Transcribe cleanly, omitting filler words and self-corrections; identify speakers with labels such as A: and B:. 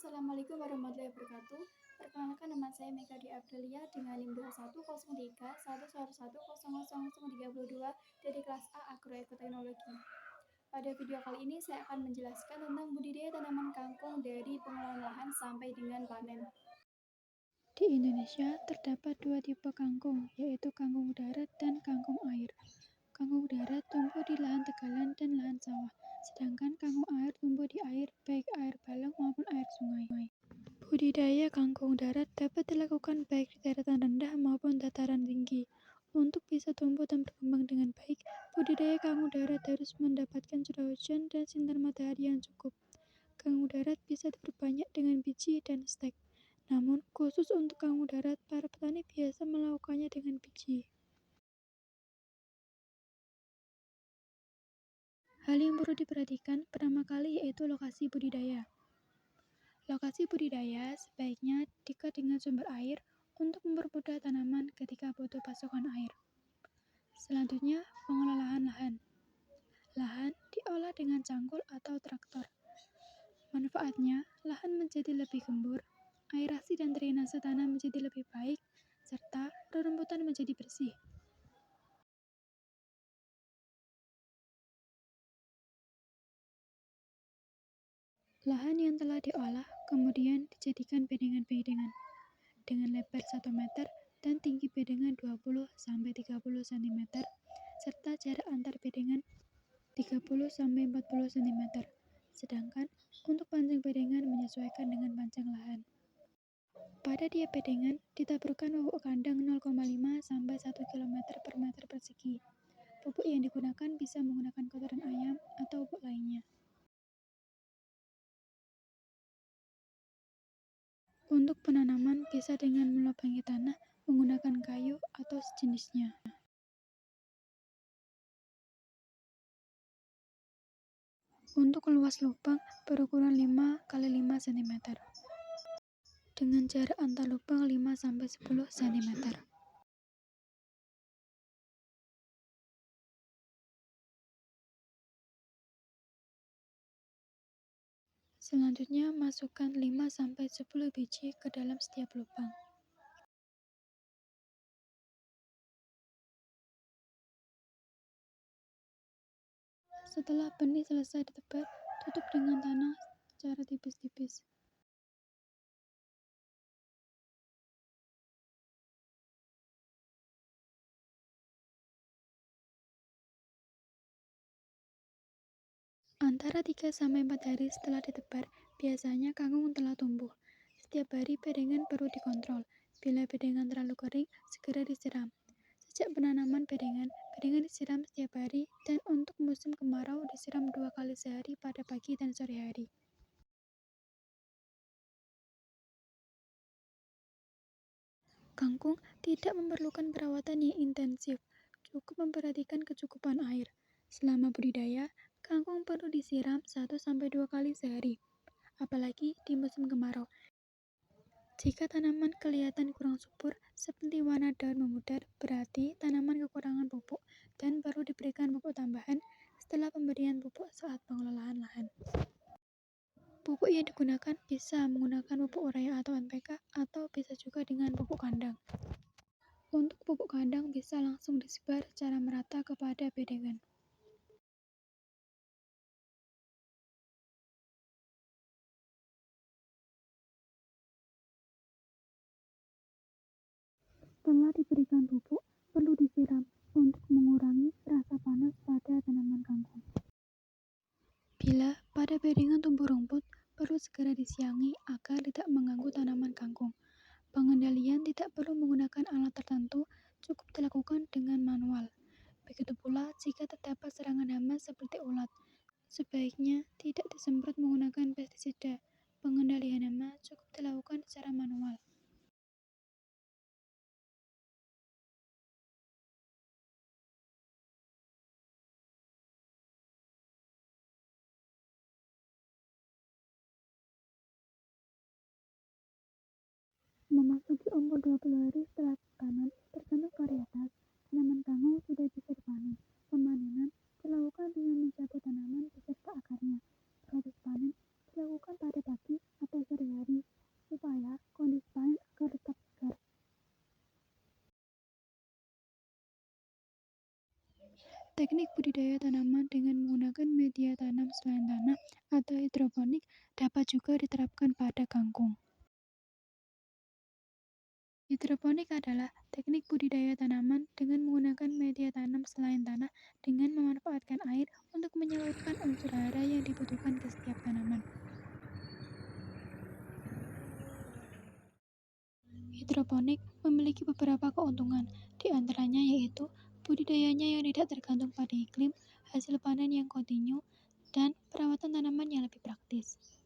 A: Assalamualaikum warahmatullahi wabarakatuh. Perkenalkan, nama saya Mekadi Aprilia dengan NIM 210311110032 dari kelas A Agroekoteknologi. Pada video kali ini saya akan menjelaskan tentang budidaya tanaman kangkung dari pengolahan lahan sampai dengan panen. Di Indonesia terdapat dua tipe kangkung, yaitu kangkung darat dan kangkung air. Kangkung darat tumbuh di lahan tegalan dan lahan sawah, sedangkan kangkung air tumbuh di air, baik air balong maupun air sungai. Budidaya kangkung darat dapat dilakukan baik di daratan rendah maupun dataran tinggi. Untuk bisa tumbuh dan berkembang dengan baik, budidaya kangkung darat harus mendapatkan curah hujan dan sinar matahari yang cukup. Kangkung darat bisa diperbanyak dengan biji dan stek. Namun, khusus untuk kangkung darat, para petani biasa melakukannya dengan biji. Hal yang perlu diperhatikan pertama kali yaitu lokasi budidaya. Lokasi budidaya sebaiknya dekat dengan sumber air untuk mempermudah tanaman ketika butuh pasokan air. Selanjutnya, pengelolaan lahan. Lahan diolah dengan cangkul atau traktor. Manfaatnya, lahan menjadi lebih gembur, aerasi dan drainase tanah menjadi lebih baik, serta rerumputan menjadi bersih. Lahan yang telah diolah kemudian dijadikan bedengan-bedengan dengan lebar 1 meter dan tinggi bedengan 20-30 cm, serta jarak antar bedengan 30-40 cm. Sedangkan untuk panjang bedengan menyesuaikan dengan panjang lahan. Pada tiap bedengan ditaburkan pupuk kandang 0,5 sampai 1 km per meter persegi. Pupuk yang digunakan bisa menggunakan kotoran ayam atau pupuk lainnya. Untuk penanaman bisa dengan melubangi tanah menggunakan kayu atau sejenisnya. Untuk luas lubang berukuran 5x5 cm dengan jarak antar lubang 5-10 cm. Selanjutnya, masukkan 5-10 biji ke dalam setiap lubang. Setelah benih selesai ditebar, tutup dengan tanah secara tipis-tipis. Antara 3-4 hari setelah ditebar, biasanya kangkung telah tumbuh. Setiap hari bedengan perlu dikontrol. Bila bedengan terlalu kering, segera disiram. Sejak penanaman bedengan disiram setiap hari, dan untuk musim kemarau disiram 2 kali sehari pada pagi dan sore hari. Kangkung tidak memerlukan perawatan yang intensif, cukup memperhatikan kecukupan air. Selama budidaya, kangkung perlu disiram 1-2 kali sehari, apalagi di musim kemarau. Jika tanaman kelihatan kurang subur, seperti warna daun memudar, berarti tanaman kekurangan pupuk dan perlu diberikan pupuk tambahan setelah pemberian pupuk saat pengelolaan lahan. Pupuk yang digunakan bisa menggunakan pupuk urea atau NPK atau bisa juga dengan pupuk kandang. Untuk pupuk kandang bisa langsung disebar secara merata kepada bedengan. Setelah diberikan pupuk, perlu disiram untuk mengurangi rasa panas pada tanaman kangkung. Bila pada bedengan tumbuh rumput, perlu segera disiangi agar tidak mengganggu tanaman kangkung. Pengendalian tidak perlu menggunakan alat tertentu, cukup dilakukan dengan manual. Begitu pula jika terdapat serangan hama seperti ulat, sebaiknya tidak disemprot menggunakan pestisida. Pengendalian hama cukup dilakukan secara manual. Memasuki umur 20 hari setelah tanam, tergantung varietas, tanaman kangkung sudah bisa dipanen. Pemanenan dilakukan dengan mencabut tanaman beserta akarnya. Proses panen dilakukan pada pagi atau sore hari. Teknik budidaya tanaman dengan menggunakan media tanam selain tanah atau hidroponik dapat juga diterapkan pada kangkung. Hidroponik adalah teknik budidaya tanaman dengan menggunakan media tanam selain tanah dengan memanfaatkan air untuk menyalurkan unsur hara yang dibutuhkan ke setiap tanaman. Hidroponik memiliki beberapa keuntungan, di antaranya yaitu budidayanya yang tidak tergantung pada iklim, hasil panen yang kontinu, dan perawatan tanaman yang lebih praktis.